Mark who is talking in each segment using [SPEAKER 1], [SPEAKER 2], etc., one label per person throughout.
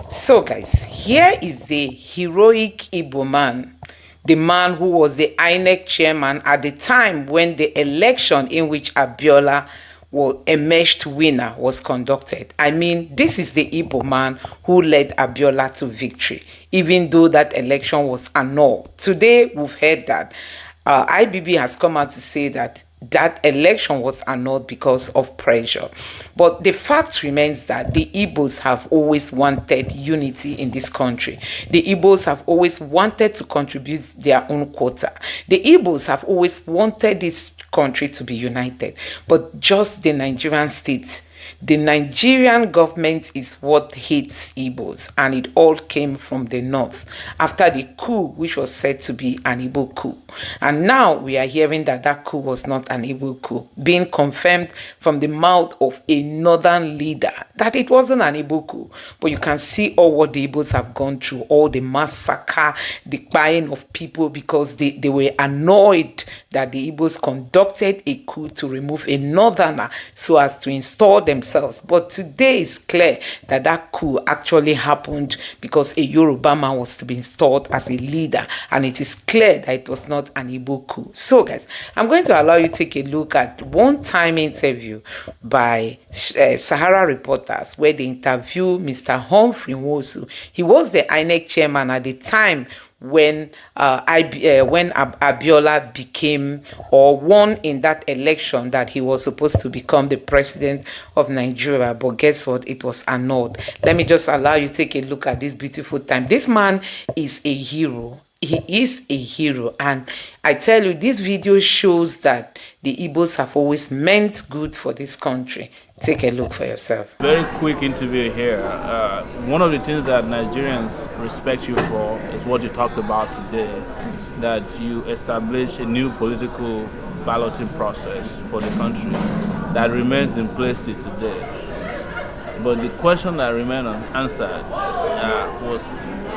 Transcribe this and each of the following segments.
[SPEAKER 1] So guys, here is the heroic Igbo man, the man who was the INEC chairman at the time when the election in which Abiola emerged winner was conducted. I mean, this is the Igbo man who led Abiola to victory, even though that election was annulled. Today, we've heard that IBB has come out to say that that election was annulled because of pressure. But the fact remains that the Igbos have always wanted unity in this country. The Igbos have always wanted to contribute their own quota. The Igbos have always wanted this country to be united. But just the Nigerian state, the Nigerian government is what hates Igbos, and it all came from the north after the coup, which was said to be an Igbo coup. And now we are hearing that that coup was not an Igbo coup, being confirmed from the mouth of a northern leader that it wasn't an Igbo coup. But you can see all what the Igbos have gone through, all the massacre, the buying of people, because they were annoyed that the Igbos conducted a coup to remove a northerner so as to install themselves. But today is clear that that coup actually happened because a Yoruba man was to be installed as a leader, and it is clear that it was not an Igbo coup. So guys, I'm going to allow you to take a look at one-time interview by Sahara Reporters where they interview Mr. Humphrey Nwosu. He was the INEC chairman at the time when Abiola became or won in that election that he was supposed to become the president of Nigeria. But guess what? It was annulled. Let me just allow you to take a look at this beautiful time. This man is a hero. He is a hero, and I tell you, this video shows that the Igbos have always meant good for this country. Take a look for yourself.
[SPEAKER 2] Very quick interview here. One of the things that Nigerians respect you for is what you talked about today, that you established a new political balloting process for the country that remains in place till today. But the question that remained unanswered was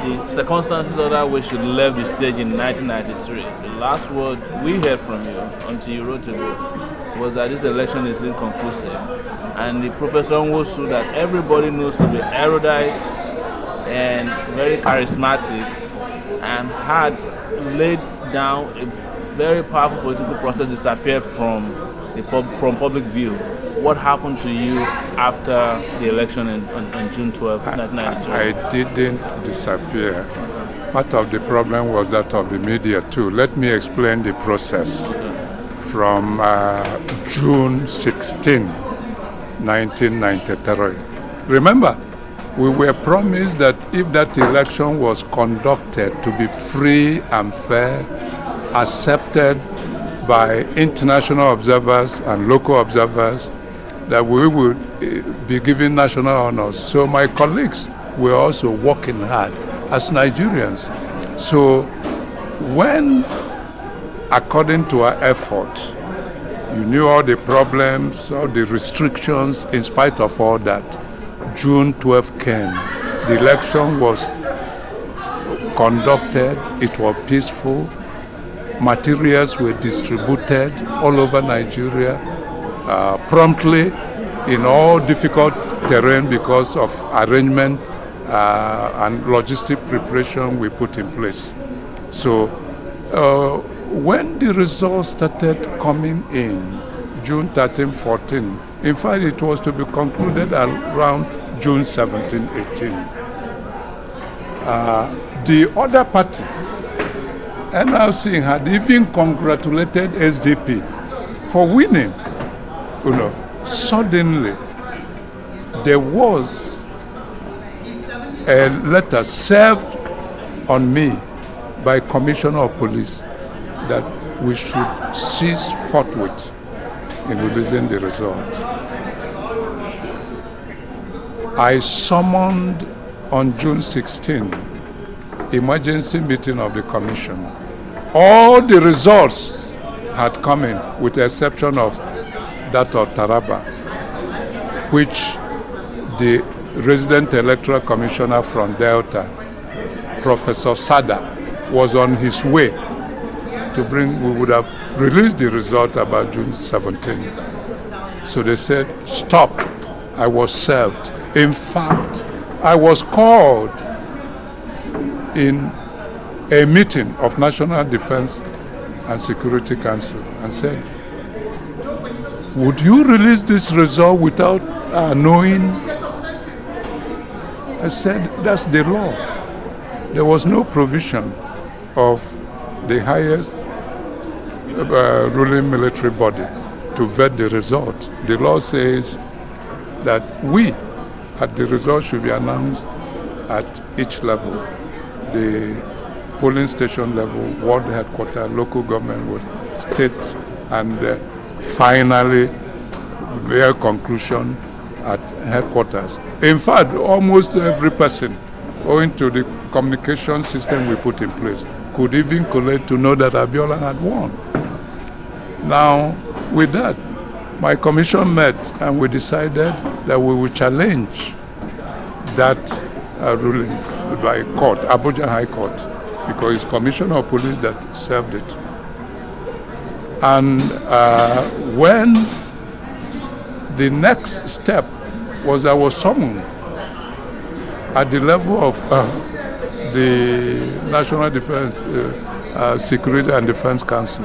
[SPEAKER 2] the circumstances under which you left the stage in 1993. The last word we heard from you until you wrote to me was that this election is inconclusive. And the Professor Nwosu that everybody knows to be erudite and very charismatic and had laid down a very powerful political process disappeared from public view. What happened to you after the election on June 12, 1993?
[SPEAKER 3] I didn't disappear. Part of the problem was that of the media too. Let me explain the process. From June 16, 1993. Remember, we were promised that if that election was conducted to be free and fair, accepted by international observers and local observers, that we would be given national honors. So my colleagues were also working hard as Nigerians. So when, according to our efforts, you knew all the problems, all the restrictions, in spite of all that, June 12 came. The election was conducted, it was peaceful, materials were distributed all over Nigeria, promptly in all difficult terrain because of arrangement and logistic preparation we put in place. So when the results started coming in, June 13, 14, in fact it was to be concluded around June 17, 18. The other party, NRC, had even congratulated SDP for winning. You know, suddenly there was a letter served on me by Commissioner of Police that we should cease forthwith in releasing the result. I summoned on June 16 emergency meeting of the commission. All the results had come in with the exception of that of Taraba, which the resident electoral commissioner from Delta, Professor Sada, was on his way to bring. We would have released the result about June 17. So they said, stop. I was served. In fact, I was called in a meeting of National Defense and Security Council and said, would you release this result without knowing? I said, that's the law. There was no provision of the highest ruling military body to vet the result. The law says that the result should be announced at each level. The polling station level, ward headquarters, local government, state, and finally, their conclusion at headquarters. In fact, almost every person, owing to the communication system we put in place, could even collate to know that Abiola had won. Now, with that, my commission met and we decided that we would challenge that ruling by court, Abuja High Court, because it's Commissioner of Police that served it. And when the next step was I was summoned at the level of the National Defense Security and Defense Council.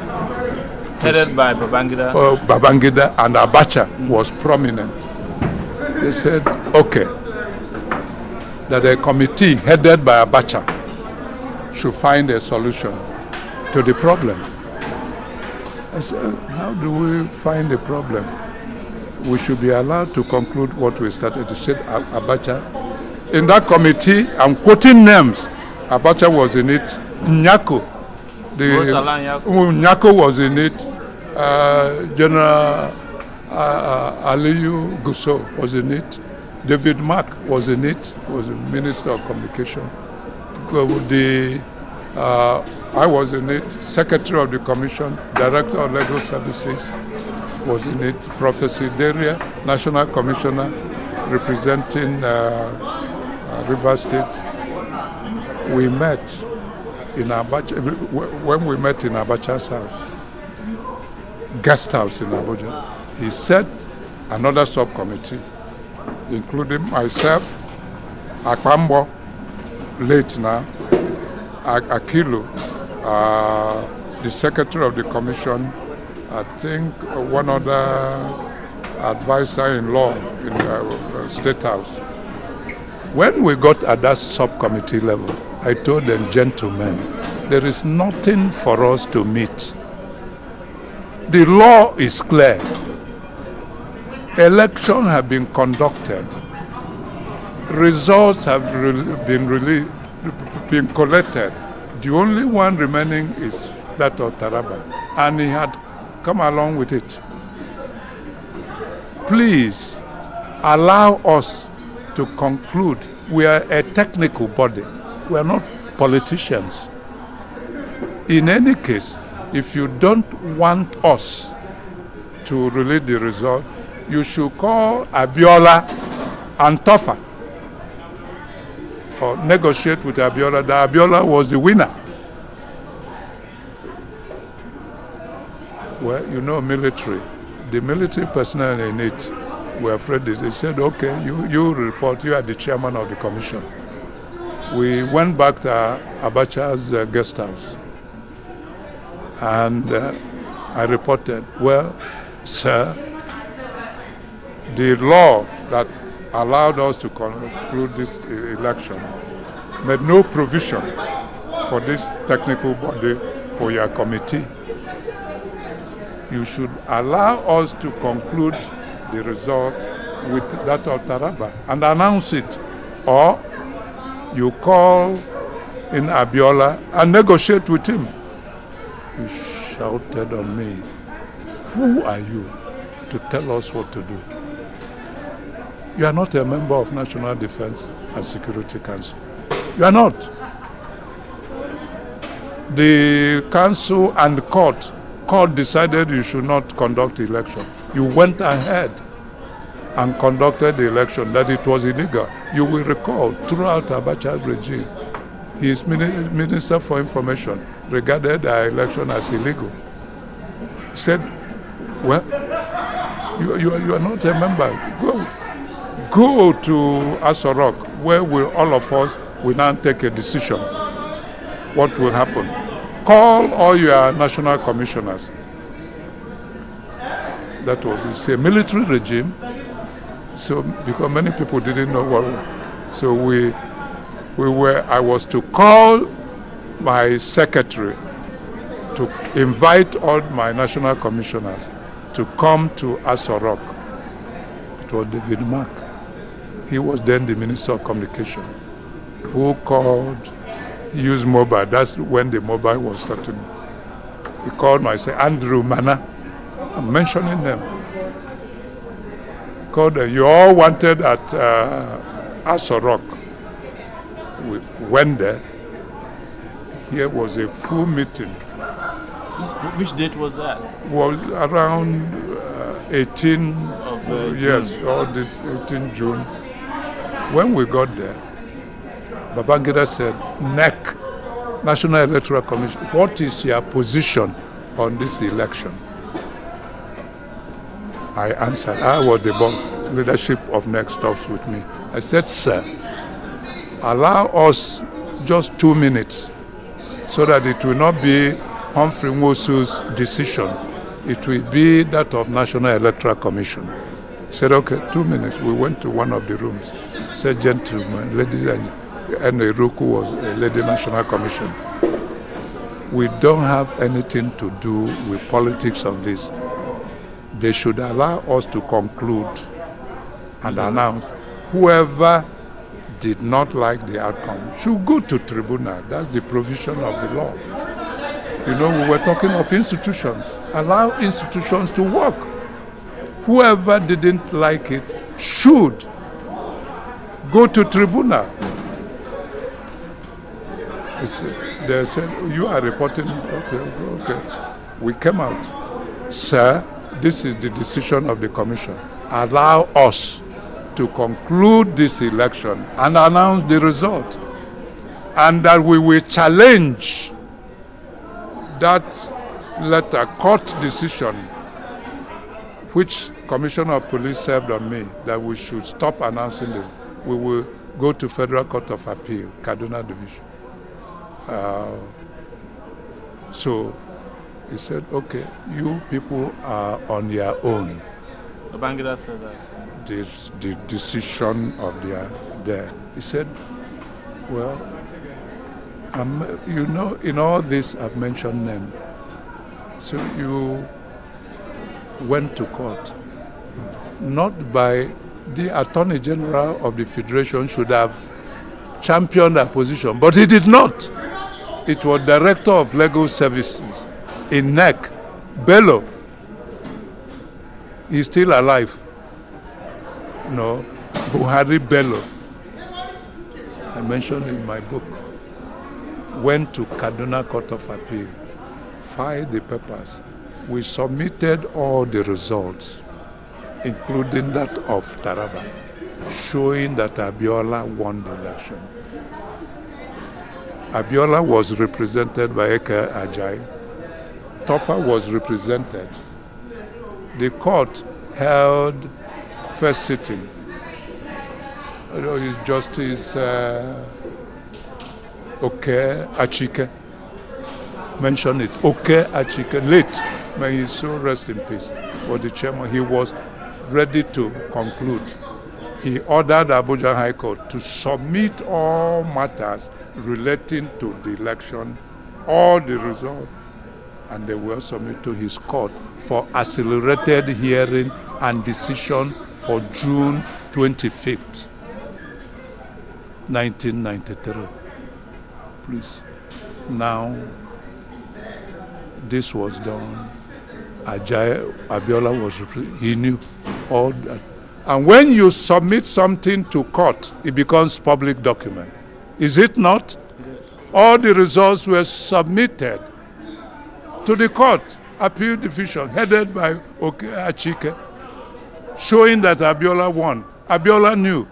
[SPEAKER 2] Headed by Babangida?
[SPEAKER 3] Babangida and Abacha was prominent. They said, okay, that a committee headed by Abacha should find a solution to the problem. I said, how do we find a problem? We should be allowed to conclude what we started. They said, Abacha. In that committee, I'm quoting names. Abacha was in it. Nyako. Nyako was in it. General Aliyu Gusso was in it. David Mark was in it. Was the Minister of Communication. I was in it. Secretary of the Commission, Director of Legal Services was in it. Professor Deria, National Commissioner representing Rivers State. We met in Abacha, when we met in Abacha's house, guest house in Abuja. He set another subcommittee, including myself, Akpambo, late now, Akilu, the Secretary of the Commission, I think one other advisor in law in the State House. When we got at that subcommittee level, I told them, gentlemen, there is nothing for us to meet. The law is clear. Elections have been conducted. Results have been collected. The only one remaining is that of Taraba. And he had come along with it. Please allow us to conclude. We are a technical body. We are not politicians. In any case, if you don't want us to release the result, you should call Abiola and Tofa or negotiate with Abiola that Abiola was the winner. Well, you know, military. The military personnel in it were afraid. They said, okay, you report, you are the chairman of the commission. We went back to Abacha's guest house. And I reported, well, sir, the law that allowed us to conclude this election made no provision for this technical body, for your committee. You should allow us to conclude the result with that of Taraba and announce it. Or you call in Abiola and negotiate with him. He shouted on me, who are you to tell us what to do? You are not a member of National Defense and Security Council. You are not. The council and the court decided you should not conduct the election. You went ahead and conducted the election, that it was illegal. You will recall, throughout Abacha's regime, his Minister for Information regarded our election as illegal. He said, well, you are not a member. Go to Aso Rock, where will all of us will now take a decision. What will happen? Call all your national commissioners. That was, it's a military regime. So because many people didn't know what, so I was to call my secretary to invite all my national commissioners to come to Aso Rock. It was David Mark. He was then the Minister of Communication, who called, used mobile. That's when the mobile was starting. He called myself, Andrew Mana. I'm mentioning them. Called them. You all wanted at Aso Rock. We went there. Here was a full meeting.
[SPEAKER 2] Which date was that?
[SPEAKER 3] Was around 18
[SPEAKER 2] of
[SPEAKER 3] yes,
[SPEAKER 2] June.
[SPEAKER 3] all this 18 June. When we got there, Babangida said, NEC, National Electoral Commission, what is your position on this election? I answered, I was the boss, leadership of NEC stops with me. I said, sir, allow us just 2 minutes so that it will not be Humphrey Nwosu's decision. It will be that of National Electoral Commission. He said, okay, 2 minutes. We went to one of the rooms. He said, gentlemen, ladies and Eruku was a lady National Commission. We don't have anything to do with politics of this. They should allow us to conclude and announce whoever did not like the outcome should go to tribunal. That's the provision of the law. You know, we were talking of institutions. Allow institutions to work. Whoever didn't like it should go to tribunal. They said, you are reporting. Okay. We came out. Sir, this is the decision of the commission. Allow us to conclude this election and announce the result. And that we will challenge that letter, court decision, which Commissioner of Police served on me, that we should stop announcing it. We will go to Federal Court of Appeal, Kaduna Division. So he said, okay, you people are on your own.
[SPEAKER 2] Babangida said that.
[SPEAKER 3] The decision of there. He said, well, you know, in all this I've mentioned them. So you went to court, not by the Attorney General of the Federation should have championed that position, but he did not. It was Director of Legal Services in NEC, Bello. He's still alive. No, Buhari Bello. I mentioned in my book. Went to Kaduna Court of Appeal, filed the papers. We submitted all the results, including that of Taraba, showing that Abiola won the election. Abiola was represented by Eke Ajayi. Tofa was represented. The court held first sitting. His Justice Oke Achike mentioned it. Oke Achike, late, may his soul rest in peace. For the chairman, he was ready to conclude. He ordered Abuja High Court to submit all matters relating to the election, all the results, and they were submitted to his court for accelerated hearing and decision for June 25th, 1993. Please. Now, this was done. Abiola was, he knew all that. And when you submit something to court, it becomes public document. Is it not? All the results were submitted to the court, appeal division, headed by Oke Achike, showing that Abiola won. Abiola knew.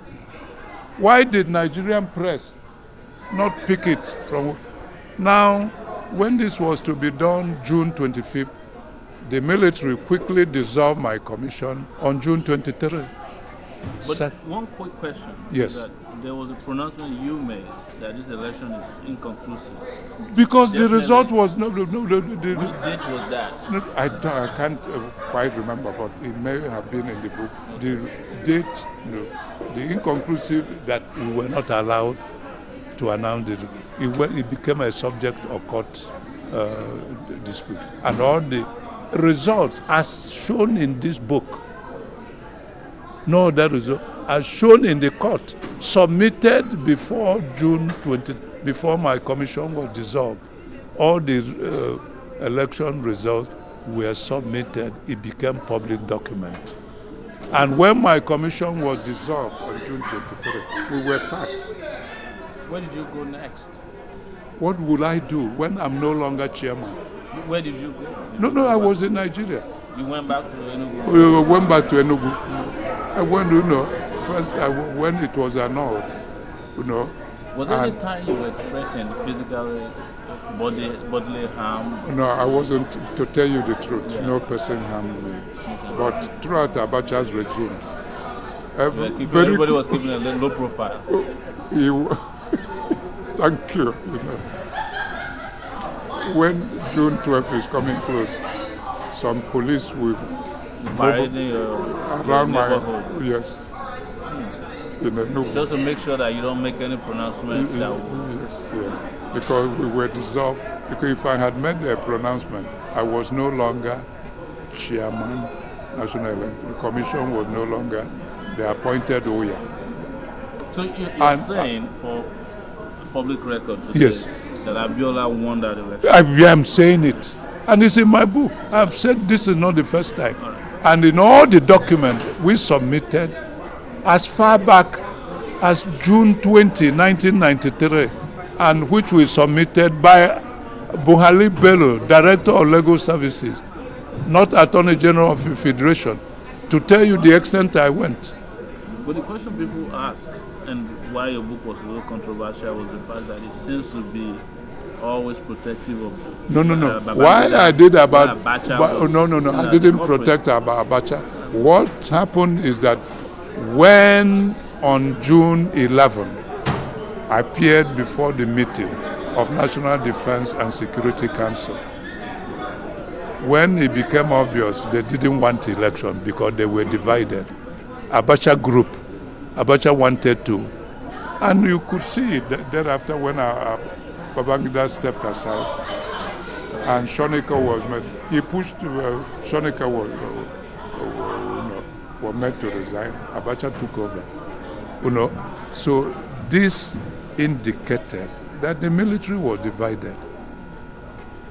[SPEAKER 3] Why did Nigerian press not pick it from? Now, when this was to be done June 25th, the military quickly dissolved my commission on June 23rd.
[SPEAKER 2] But one quick question.
[SPEAKER 3] Yes.
[SPEAKER 2] Is that there was a pronouncement you made that this election is inconclusive.
[SPEAKER 3] Because
[SPEAKER 2] Definitely.
[SPEAKER 3] the result was no.
[SPEAKER 2] Which date was that?
[SPEAKER 3] I can't quite remember, but it may have been in the book. The date, the inconclusive that we were not allowed to announce it became a subject of court dispute, and all the results as shown in this book. No other result as shown in the court submitted before June 20, before my commission was dissolved. All the election results were submitted. It became public document. And when my commission was dissolved on June 23, we were sacked.
[SPEAKER 2] Where did you go next?
[SPEAKER 3] What will I do when I'm no longer chairman?
[SPEAKER 2] Where did you go?
[SPEAKER 3] No, I was in Nigeria.
[SPEAKER 2] You went back to Enugu?
[SPEAKER 3] We went back to Enugu. I went, first when it was annulled,
[SPEAKER 2] Was there any time you were threatened physically, bodily harm?
[SPEAKER 3] No, I wasn't, to tell you the truth.
[SPEAKER 2] Yeah.
[SPEAKER 3] No person harmed me. Okay. But throughout Abacha's regime,
[SPEAKER 2] everybody was keeping a low profile.
[SPEAKER 3] Thank you. When June 12th is coming close, some police will around my
[SPEAKER 2] neighborhood.
[SPEAKER 3] Yes.
[SPEAKER 2] Just to make sure that you don't make any pronouncement.
[SPEAKER 3] Yes. Because we were dissolved. Because if I had made a pronouncement, I was no longer chairman, national election. The commission was no longer the appointed Oya.
[SPEAKER 2] So you're saying for public record today,
[SPEAKER 3] yes,
[SPEAKER 2] that Abiola won that election?
[SPEAKER 3] I am saying it. And it's in my book. I've said this is not the first time.
[SPEAKER 2] Right.
[SPEAKER 3] And in all the documents we submitted as far back as June 20, 1993, and which we submitted by Buhari Bello, Director of Legal Services, not Attorney General of the Federation, to tell you the extent I went.
[SPEAKER 2] But the question people ask, and why your book was a little controversial, was the fact that it seems to be always protective of.
[SPEAKER 3] No. Why I did about no. I didn't protect about Abacha. What happened is that when on June 11, I appeared before the meeting of National Defense and Security Council. When it became obvious they didn't want election because they were divided, Abacha group, Abacha wanted to, and you could see it thereafter when Babangida stepped aside and Shonika was met. He pushed, Shonika was meant to resign. Abacha took over. So this indicated that the military was divided.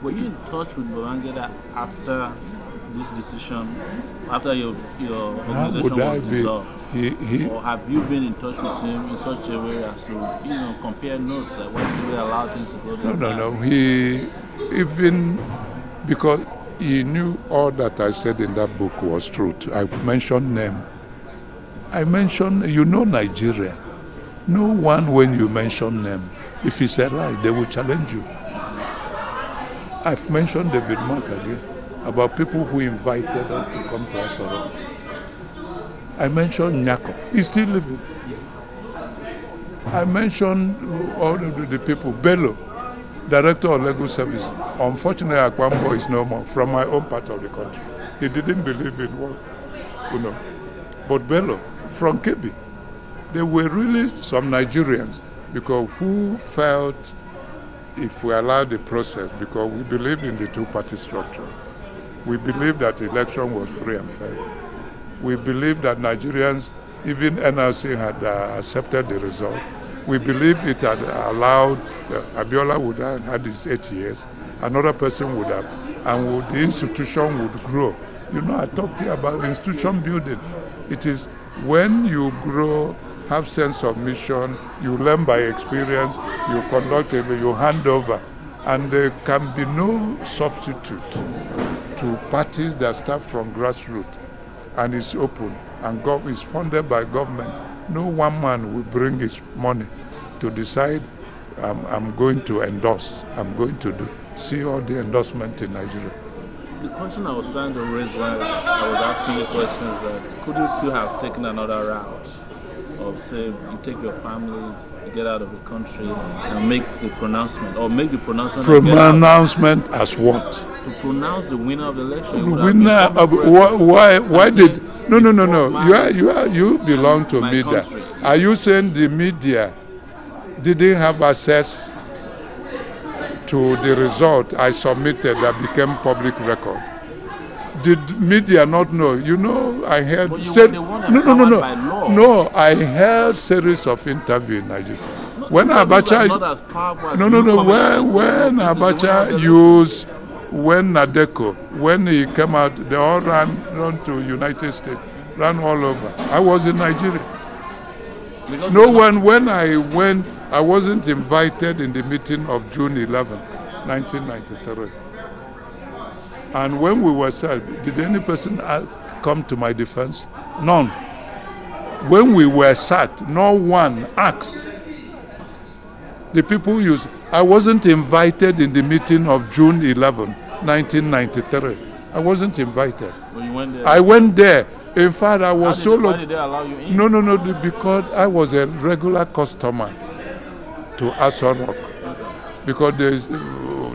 [SPEAKER 2] Were you in touch with Babangida after this decision, after your organization was dissolved? Or have you been in touch with him in such a way as to compare notes, like why did we allow things to go this way?
[SPEAKER 3] No. He even because he knew all that I said in that book was true. I mentioned name. I mentioned Nigeria. No one when you mention name, if it's a lie, they will challenge you. I've mentioned David Mark again about people who invited us to come to Asoro. I mentioned Nyako. He's still living. I mentioned all the people. Bello, Director of Legal Service. Unfortunately, Akwambo is no more from my own part of the country. He didn't believe in what, But Bello, from Kebbi, there were really some Nigerians because who felt if we allowed the process, because we believed in the two-party structure. We believed that the election was free and fair. We believed that Nigerians, even NRC, had accepted the result. We believe it had allowed, Abiola would have had his 8 years, another person would have, and the institution would grow. I talked here about institution building. It is when you grow, have sense of mission, you learn by experience, you conduct it, you hand over, and there can be no substitute to parties that start from grassroots and is open and is funded by government. No one man will bring his money to decide I'm going to endorse, I'm going to do. See all the endorsement in Nigeria.
[SPEAKER 2] the question I was trying to raise when I was asking the question is that couldn't you have taken another route of, say, you take your family, you get out of the country and make the pronouncement, or make the pronouncement and get out?
[SPEAKER 3] Pronouncement as what?
[SPEAKER 2] To pronounce the winner of the election.
[SPEAKER 3] Winner? Why did? No. You belong to media.
[SPEAKER 2] Country.
[SPEAKER 3] Are you saying the media didn't have access to the result I submitted that became public record? Did media not know? You know, I heard.
[SPEAKER 2] But you were the one empowered by law.
[SPEAKER 3] No, I held series of interviews in Nigeria. When Abacha, when Abacha used, when Nadeko, when he came out, they all ran to United States, ran all over. I was in Nigeria. When I went, I wasn't invited in the meeting of June 11, 1993. And when we were said, did any person come to my defense? None. When we were sat, no one asked. The people used. I wasn't invited in the meeting of June 11, 1993. I wasn't invited.
[SPEAKER 2] Well, you went there.
[SPEAKER 3] I went there. In fact, I was
[SPEAKER 2] Why did they allow you in?
[SPEAKER 3] No, because I was a regular customer to Aso Rock. Because they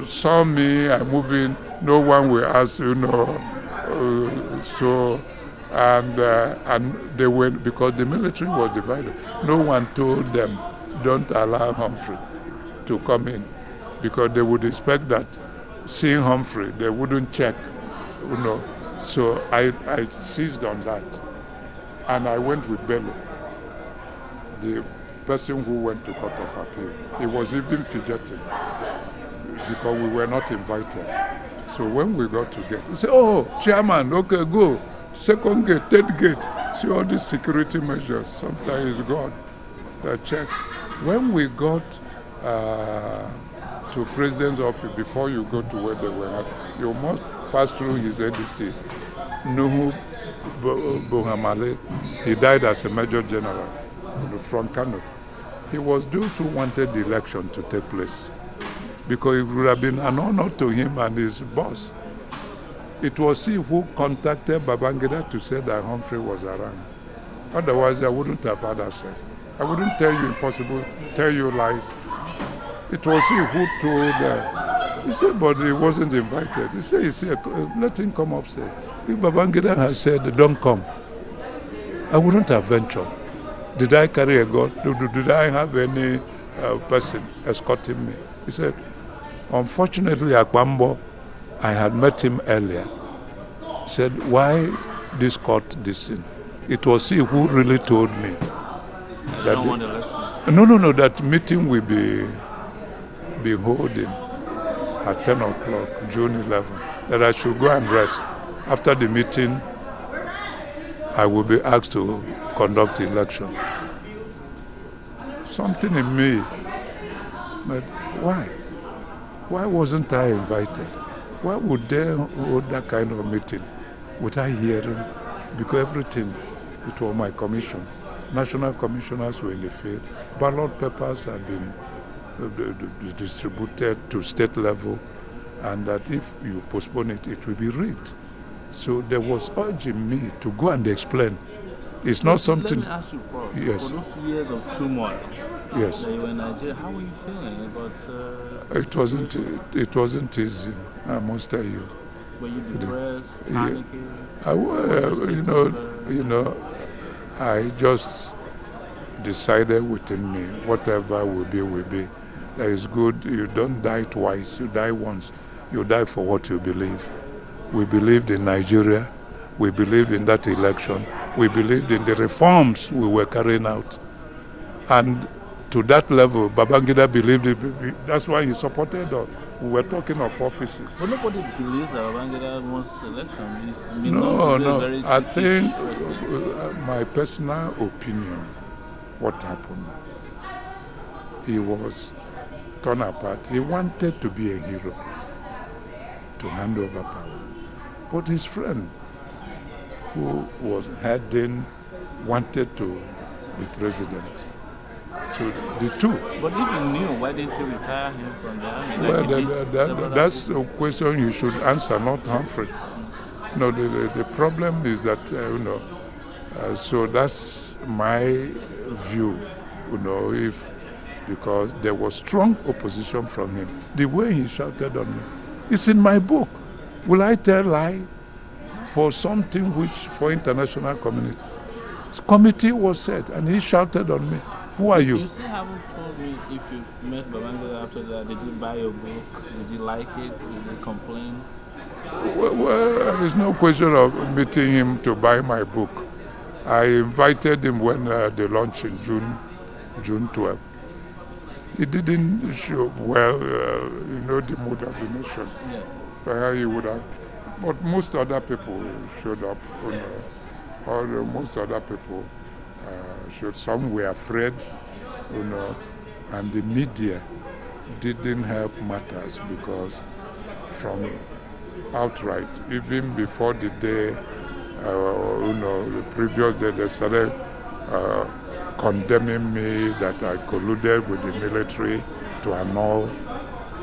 [SPEAKER 3] saw me, I move in, no one will ask, and they went, because the military was divided. No one told them, don't allow Humphrey to come in, because they would expect that seeing Humphrey, they wouldn't check, So I seized on that, and I went with Bello, the person who went to Court of Appeal. He was even fidgeting because we were not invited. So when we got to gate, he said, "Oh, chairman, okay, go. Second gate, third gate. See all these security measures. Sometimes it's God that checks." When we got to president's office, before you go to where they were at, you must pass through his ADC. Nuhu Bohamale, he died as a major general from Kanu. He was those who wanted the election to take place, because it would have been an honor to him and his boss. It was he who contacted Babangida to say that Humphrey was around. Otherwise, I wouldn't have had access. I wouldn't tell you impossible, tell you lies. It was he who told he said, but he wasn't invited. He said, let him come upstairs. If Babangida had said, don't come, I wouldn't have ventured. Did I carry a gun? Did I have any person escorting me? He said, unfortunately, Akwambo, I had met him earlier. He said, why this court this thing? It was he who really told me that that meeting will be holding at 10 o'clock, June 11, that I should go and rest. After the meeting, I will be asked to conduct the election. Something in me, but why? Why wasn't I invited? Why would they hold that kind of meeting without hearing? Because everything, it was my commission. National commissioners were in the field. Ballot papers had been distributed to state level, and that if you postpone it, it will be rigged. So there was urging me to go and explain. It's not something.
[SPEAKER 2] Let me ask you, Prof.
[SPEAKER 3] Yes.
[SPEAKER 2] For those years of turmoil,
[SPEAKER 3] yes,
[SPEAKER 2] that you were in Nigeria, how were you feeling about?
[SPEAKER 3] It wasn't easy. I must tell you.
[SPEAKER 2] Were you depressed, panicking?
[SPEAKER 3] I was, I just decided within me, whatever will be, will be. That is good. You don't die twice. You die once. You die for what you believe. We believed in Nigeria. We believed in that election. We believed in the reforms we were carrying out. And to that level, Babangida believed it. That's why he supported us. We were talking of offices.
[SPEAKER 2] But nobody believes that Babangida wants the election.
[SPEAKER 3] No. I think my personal opinion, what happened, he was torn apart. He wanted to be a hero, to hand over power. But his friend, who was heading, wanted to be president. So the two.
[SPEAKER 2] But if you knew, why didn't you retire him from the army?
[SPEAKER 3] Well,
[SPEAKER 2] Like you did several
[SPEAKER 3] that's
[SPEAKER 2] others?
[SPEAKER 3] a question you should answer, not Humphrey. No, the problem is that, so that's my view, because there was strong opposition from him. The way he shouted on me, it's in my book. Will I tell lie for something which, for international community? Committee was set, and he shouted on me. Who are you?
[SPEAKER 2] You still haven't told me if you met Babangida after that. Did you buy your book? Did you like it? Did you complain?
[SPEAKER 3] Well, there's no question of meeting him to buy my book. I invited him when they launched in June 12. He didn't show well, the mood of the nation.
[SPEAKER 2] Yeah.
[SPEAKER 3] He would have, but most other people showed up. Most other people showed. Some were afraid, and the media didn't help matters because from outright, even before the day, the previous day, they started condemning me that I colluded with the military to annul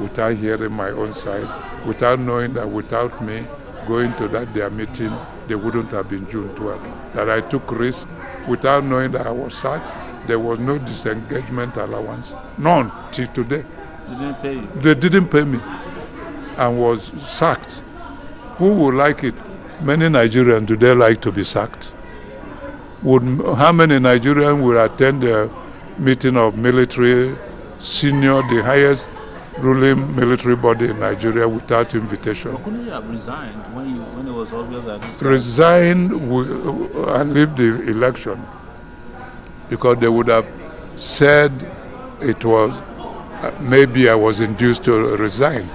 [SPEAKER 3] without hearing my own side, without knowing that without me going to that their meeting, they wouldn't have been June 12th. That I took risk without knowing that I was sacked. There was no disengagement allowance, none till today.
[SPEAKER 2] They didn't pay you?
[SPEAKER 3] They didn't pay me and was sacked. Who would like it? Many Nigerians, do they like to be sacked? How many Nigerians will attend the meeting of military senior, the highest ruling military body in Nigeria without invitation?
[SPEAKER 2] But couldn't you have resigned when it was obvious that...
[SPEAKER 3] Resigned and leave the election because they would have said it was, maybe I was induced to resign.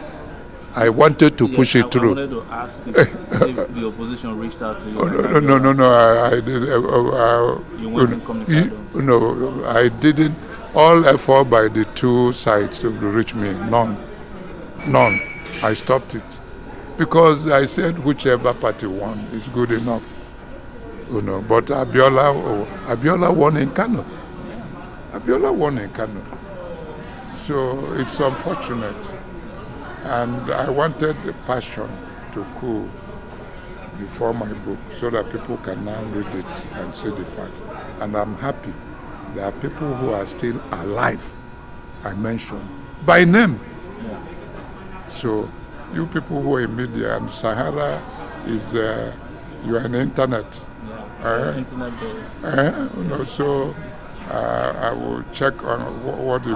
[SPEAKER 3] I wanted to push it through.
[SPEAKER 2] I wanted to ask if the opposition reached out to you.
[SPEAKER 3] No. I did.
[SPEAKER 2] You weren't in communication?
[SPEAKER 3] No, I didn't. All effort by the two sides to reach me, none. I stopped it because I said whichever party won is good enough. But Abiola won in Kanu. Abiola won in Kanu. So it's unfortunate. And I wanted the passion to cool before my book so that people can now read it and see the fact. And I'm happy there are people who are still alive, I mentioned, by name.
[SPEAKER 2] Yeah.
[SPEAKER 3] So you people who are in media, and Sahara is, you are on the internet.
[SPEAKER 2] Yeah. Internet based.
[SPEAKER 3] So I will check on what you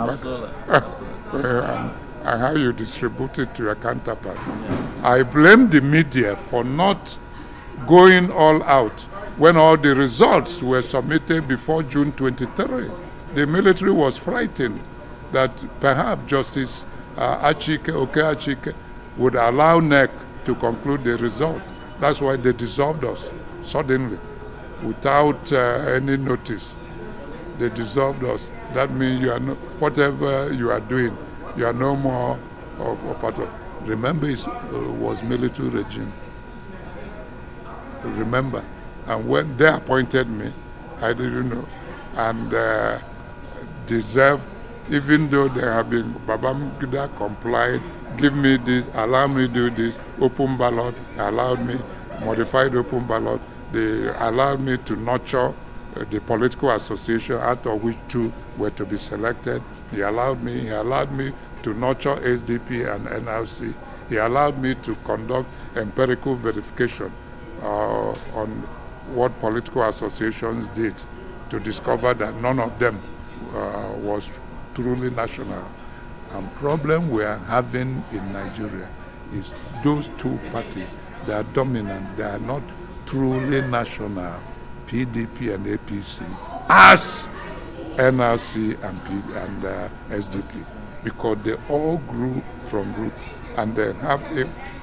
[SPEAKER 3] and how you distribute it to your counterparts.
[SPEAKER 2] Yeah.
[SPEAKER 3] I blame the media for not going all out when all the results were submitted before June 23. The military was frightened that perhaps Justice Achike would allow NEC to conclude the result. That's why they dissolved us suddenly, without any notice. They dissolved us. That means you are whatever you are doing, you are no more a part of. Remember, it was military regime. Remember, and when they appointed me, I didn't know, and deserve, even though they have been, Babangida complied, give me this, allow me to do this, open ballot, allowed me, modified open ballot, they allowed me to nurture the political association, out of which two were to be selected. He allowed me to nurture SDP and NLC. He allowed me to conduct empirical verification on what political associations did to discover that none of them was truly national. And problem we are having in Nigeria is those two parties, they are dominant, they are not truly national, PDP and APC, as NRC and SDP, because they all grew from group and they have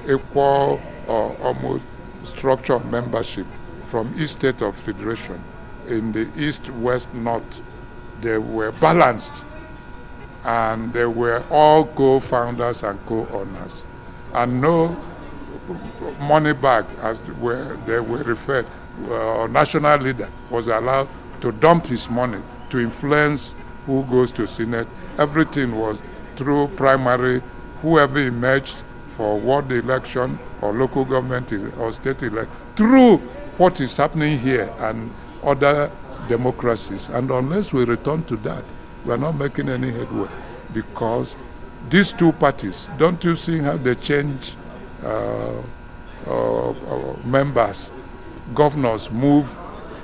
[SPEAKER 3] equal or almost structure of membership from each state of federation. In the east, west, north, they were balanced and they were all co-founders and co-owners, and no money back, as where they were referred. National leader was allowed to dump his money to influence who goes to Senate. Everything was through primary, whoever emerged for ward election or local government or state election, through what is happening here and other democracies. And unless we return to that, we are not making any headway, because these two parties, don't you see how they change members, governors move?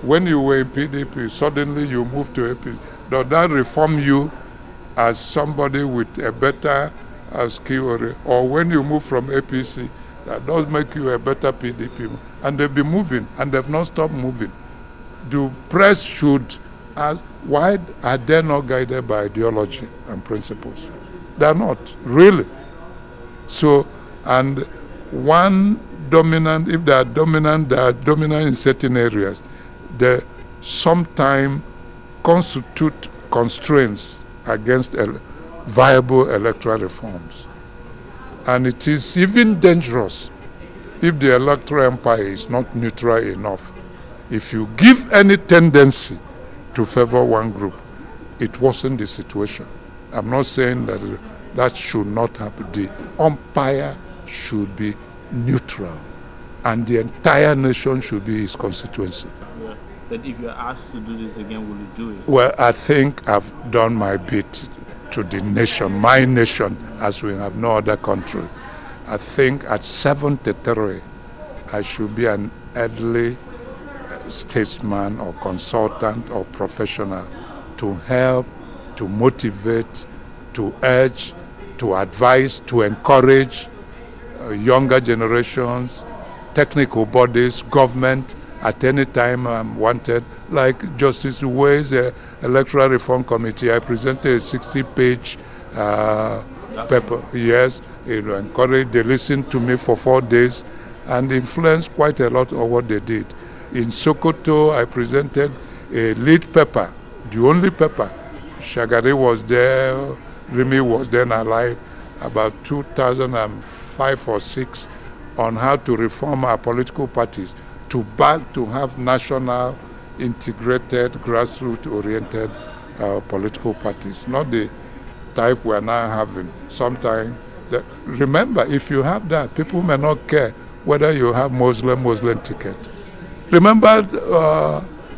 [SPEAKER 3] When you were in PDP, suddenly you move to APC. Does that reform you as somebody with a better skill? Or when you move from APC, that does make you a better PDP. And they've been moving, and they've not stopped moving. The press should ask, why are they not guided by ideology and principles? They're not, really. So, and one dominant, if they are dominant in certain areas. They sometimes constitute constraints against viable electoral reforms. And it is even dangerous if the electoral empire is not neutral enough. If you give any tendency to favor one group, it wasn't the situation. I'm not saying that that should not happen. The umpire should be neutral, and the entire nation should be his constituency.
[SPEAKER 2] Yeah. That if you're asked to do this again, will you do it?
[SPEAKER 3] Well, I think I've done my bit to the nation, my nation, as we have no other country. I think at 73, I should be an elderly statesman or consultant or professional to help, to motivate, to urge, to advise, to encourage younger generations, technical bodies, government, at any time I'm wanted. Like Justice Uwe's Electoral Reform Committee, I presented a 60-page paper. Yes, it encouraged, they listened to me for 4 days and influenced quite a lot of what they did. In Sokoto, I presented a lead paper, the only paper. Shagari was there, Rimi was then alive, about 2005 or 6, on how to reform our political parties to have national, integrated, grassroots-oriented political parties, not the type we are now having. Sometimes, remember, if you have that, people may not care whether you have Muslim ticket. Remember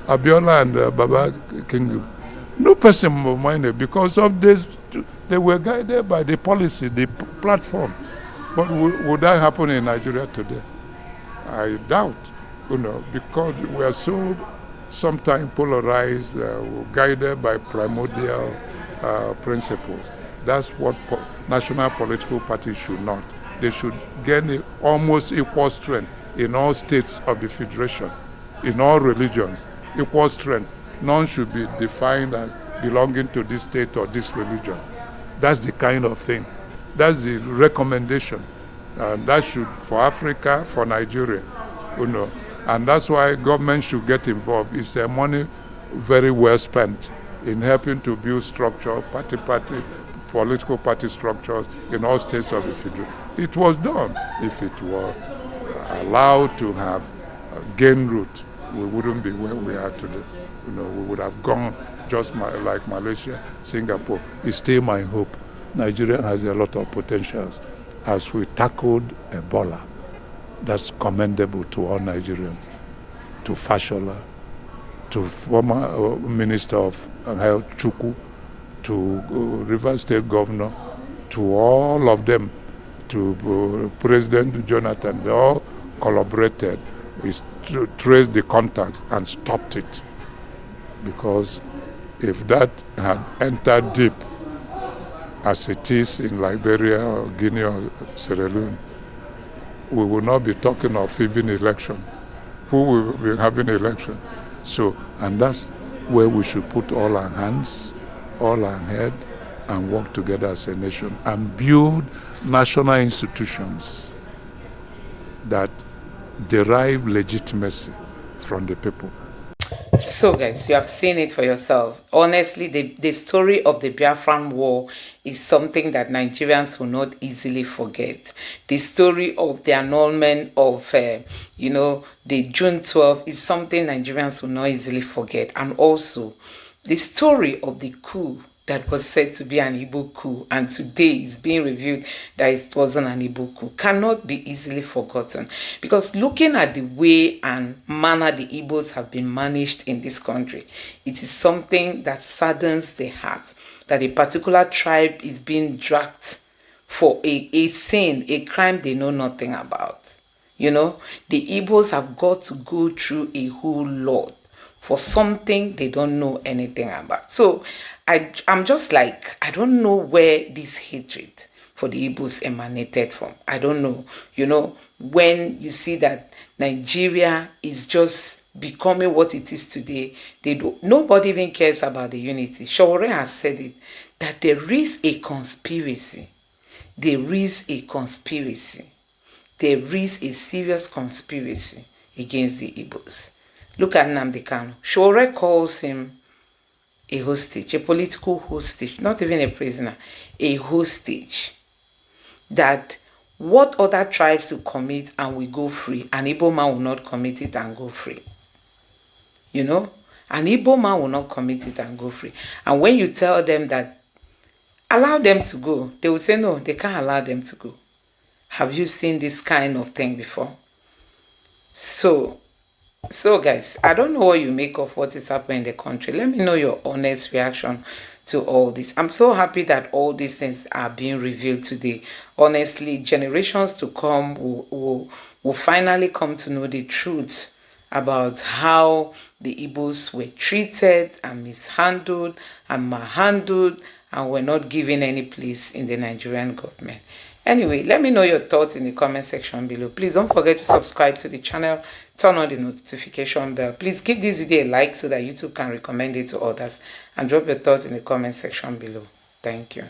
[SPEAKER 3] Abiola and Baba King? No person minded because of this. They were guided by the policy, the platform. But would that happen in Nigeria today? I doubt, because we are so sometimes polarized, guided by primordial principles. That's what national political parties should not. They should gain almost equal strength in all states of the federation, in all religions, equal strength. None should be defined as belonging to this state or this religion. That's the kind of thing. That's the recommendation. That should, for Africa, for Nigeria, And that's why government should get involved. It's money very well spent in helping to build structure, political party structures in all states of the federation. It was done. If it were allowed to have gained root, we wouldn't be where we are today. We would have gone just like Malaysia, Singapore. It's still my hope. Nigeria has a lot of potentials. As we tackled Ebola, that's commendable to all Nigerians, to Fashola, to former Minister of Health, Chukwu, to Rivers State Governor, to all of them, to President Jonathan. They all collaborated, traced the contact and stopped it. Because if that had entered deep, as it is in Liberia or Guinea or Sierra Leone, we will not be talking of even election. Who will be having election? So, and that's where we should put all our hands, all our head, and work together as a nation and build national institutions that derive legitimacy from the people.
[SPEAKER 1] So guys, you have seen it for yourself. Honestly, the story of the Biafran War is something that Nigerians will not easily forget. The story of the annulment of, the June 12th is something Nigerians will not easily forget. And also, the story of the coup that was said to be an Igbo coup, and today is being revealed that it wasn't an Igbo coup, cannot be easily forgotten. Because looking at the way and manner the Igbos have been managed in this country, it is something that saddens the heart that a particular tribe is being dragged for a sin, a crime they know nothing about. You know, the Igbos have got to go through a whole lot for something they don't know anything about. So I'm just like, I don't know where this hatred for the Igbos emanated from. I don't know. You know, when you see that Nigeria is just becoming what it is today, nobody even cares about the unity. Shawore has said it, that there is a conspiracy. There is a conspiracy. There is a serious conspiracy against the Igbos. Look at Nnamdi Kanu. Shawore calls him a hostage, a political hostage, not even a prisoner, a hostage. That what other tribes will commit and we go free, an Igbo man will not commit it and go free. You know, an Igbo man will not commit it and go free. And when you tell them that, allow them to go, they will say, no, they can't allow them to go. Have you seen this kind of thing before? So guys, I don't know what you make of what is happening in the country. Let me know your honest reaction to all this. I'm so happy that all these things are being revealed today. Honestly, generations to come will finally come to know the truth about how the Igbos were treated and mishandled and malhandled and were not given any place in the Nigerian government. Anyway, let me know your thoughts in the comment section below. Please don't forget to subscribe to the channel, turn on the notification bell. Please give this video a like so that YouTube can recommend it to others, and drop your thoughts in the comment section below. Thank you.